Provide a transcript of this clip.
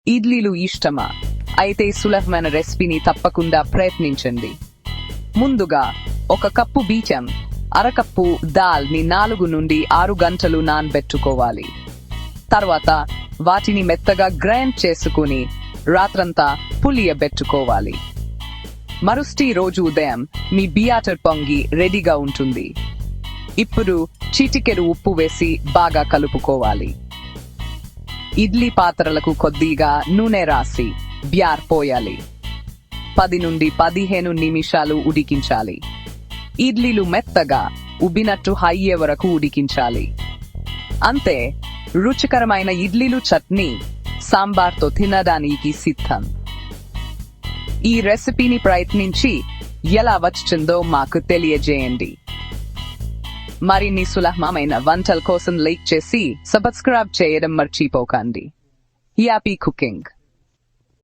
ఇడ్లీలు ఇష్టమా? అయితే సులభమైన రెసిపీని తప్పకుండా ప్రయత్నించండి. ముందుగా 1 కప్పు బియ్యం, అరకప్పు దాల్ ని 4 నుండి 6 గంటలు నానబెట్టుకోవాలి. తర్వాత వాటిని మెత్తగా గ్రైండ్ చేసుకుని రాత్రంతా పులియబెట్టుకోవాలి. మరుసటి రోజు ఉదయం మీ బ్యాటర్ పొంగి రెడీగా ఉంటుంది. ఇప్పుడు చిటికెడు ఉప్పు వేసి బాగా కలుపుకోవాలి. ఇడ్లీ పాత్రలకు కొద్దిగా నూనె రాసి బ్యాటర్ పోయాలి. 10 నుండి 15 నిమిషాలు ఉడికించాలి. ఇడ్లీలు మెత్తగా ఉబ్బినట్టు అయ్యే వరకు ఉడికించాలి. అంతే, రుచికరమైన ఇడ్లీలు చట్నీ సాంబార్తో తినడానికి సిద్ధం. ఈ రెసిపీని ప్రయత్నించి ఎలా వచ్చిందో మాకు తెలియజేయండి. మరిన్ని సులభమైన వంటల కోసం లైక్ చేసి సబ్స్క్రైబ్ చేయడం మర్చిపోకండి. Happy cooking.